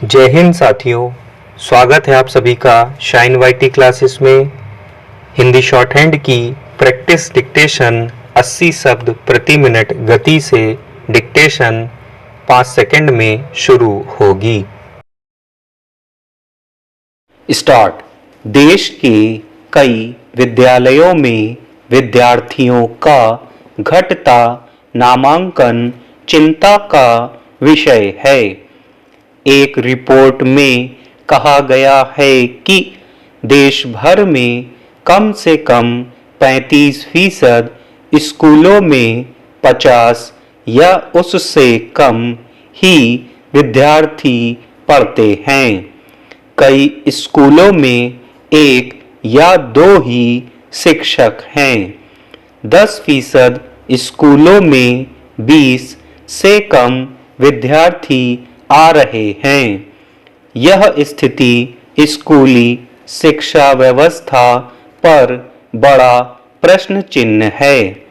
जय हिंद साथियों, स्वागत है आप सभी का शाइन वाईटी क्लासेस में। हिंदी शॉर्ट हैंड की प्रैक्टिस डिक्टेशन 80 शब्द प्रति मिनट गति से डिक्टेशन 5 सेकंड में शुरू होगी। स्टार्ट। देश के कई विद्यालयों में विद्यार्थियों का घटता नामांकन चिंता का विषय है। एक रिपोर्ट में कहा गया है कि देश भर में कम से कम 35% स्कूलों में 50 या उससे कम ही विद्यार्थी पढ़ते हैं। कई स्कूलों में 1 या 2 ही शिक्षक हैं। 10% स्कूलों में 20 से कम विद्यार्थी आ रहे हैं। यह स्थिति स्कूली शिक्षा व्यवस्था पर बड़ा प्रश्न चिन्ह है।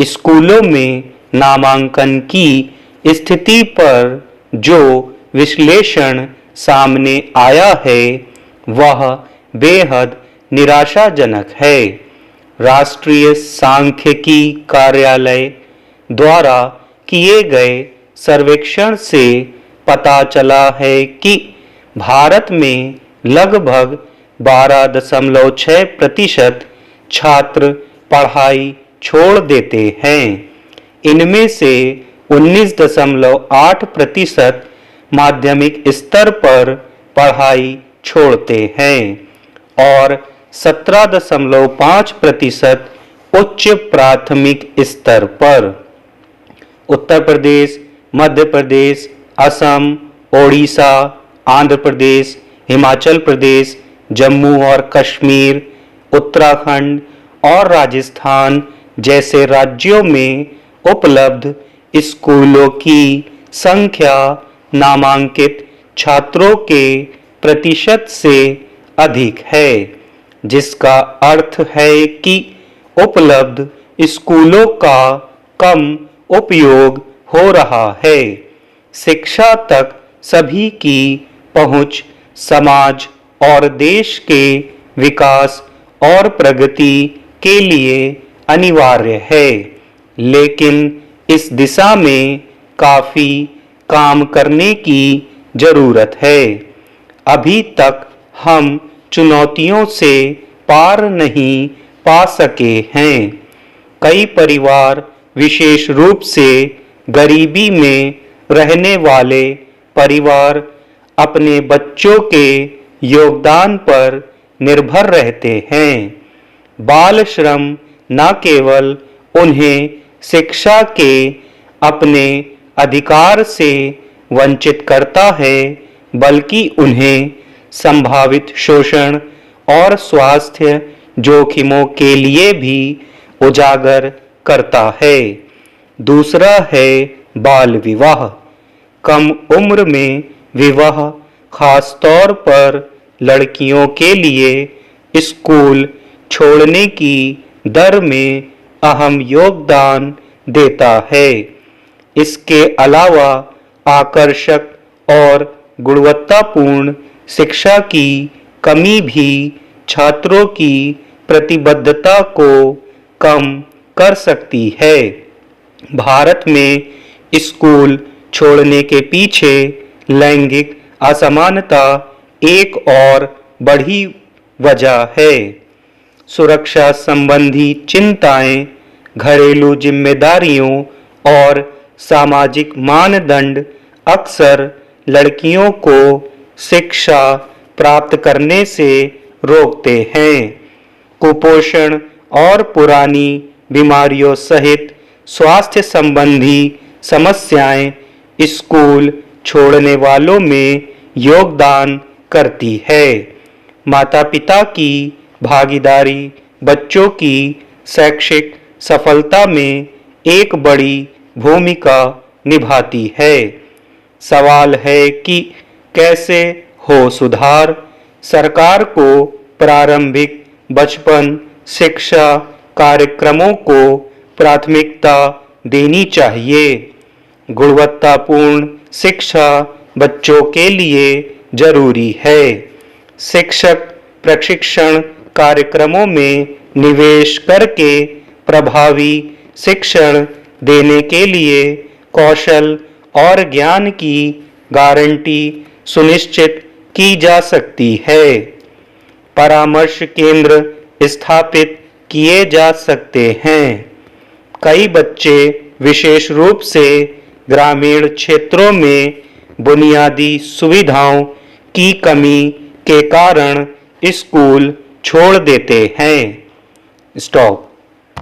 स्कूलों में नामांकन की स्थिति पर जो विश्लेषण सामने आया है वह बेहद निराशाजनक है। राष्ट्रीय सांख्यिकी कार्यालय द्वारा किए गए सर्वेक्षण से पता चला है कि भारत में लगभग 12.6% छात्र पढ़ाई छोड़ देते हैं। इनमें से 19.8% माध्यमिक स्तर पर पढ़ाई छोड़ते हैं और 17.5% उच्च प्राथमिक स्तर पर। उत्तर प्रदेश, मध्य प्रदेश, असम, ओडिशा, आंध्र प्रदेश, हिमाचल प्रदेश, जम्मू और कश्मीर, उत्तराखंड और राजस्थान जैसे राज्यों में उपलब्ध स्कूलों की संख्या नामांकित छात्रों के प्रतिशत से अधिक है, जिसका अर्थ है कि उपलब्ध स्कूलों का कम उपयोग हो रहा है। शिक्षा तक सभी की पहुंच समाज और देश के विकास और प्रगति के लिए अनिवार्य है, लेकिन इस दिशा में काफी काम करने की जरूरत है। अभी तक हम चुनौतियों से पार नहीं पा सके हैं। कई परिवार, विशेष रूप से गरीबी में रहने वाले परिवार, अपने बच्चों के योगदान पर निर्भर रहते हैं। बाल श्रम न केवल उन्हें शिक्षा के अपने अधिकार से वंचित करता है, बल्कि उन्हें संभावित शोषण और स्वास्थ्य जोखिमों के लिए भी उजागर करता है। दूसरा है बाल विवाह। कम उम्र में विवाह, खास तौर पर लड़कियों के लिए स्कूल छोड़ने की दर में अहम योगदान देता है। इसके अलावा आकर्षक और गुणवत्तापूर्ण शिक्षा की कमी भी छात्रों की प्रतिबद्धता को कम कर सकती है। भारत में स्कूल छोड़ने के पीछे लैंगिक असमानता एक और बड़ी वजह है। सुरक्षा संबंधी चिंताएं, घरेलू जिम्मेदारियों और सामाजिक मानदंड अक्सर लड़कियों को शिक्षा प्राप्त करने से रोकते हैं। कुपोषण और पुरानी बीमारियों सहित स्वास्थ्य संबंधी समस्याएं स्कूल छोड़ने वालों में योगदान करती है। माता-पिता की भागीदारी बच्चों की शैक्षिक सफलता में एक बड़ी भूमिका निभाती है। सवाल है कि कैसे हो सुधार। सरकार को प्रारंभिक बचपन शिक्षा कार्यक्रमों को प्राथमिकता देनी चाहिए। गुणवत्तापूर्ण शिक्षा बच्चों के लिए जरूरी है। शिक्षक प्रशिक्षण कार्यक्रमों में निवेश करके प्रभावी शिक्षण देने के लिए कौशल और ज्ञान की गारंटी सुनिश्चित की जा सकती है। परामर्श केंद्र स्थापित किए जा सकते हैं। कई बच्चे विशेष रूप से ग्रामीण क्षेत्रों में बुनियादी सुविधाओं की कमी के कारण स्कूल छोड़ देते हैं। स्टॉप।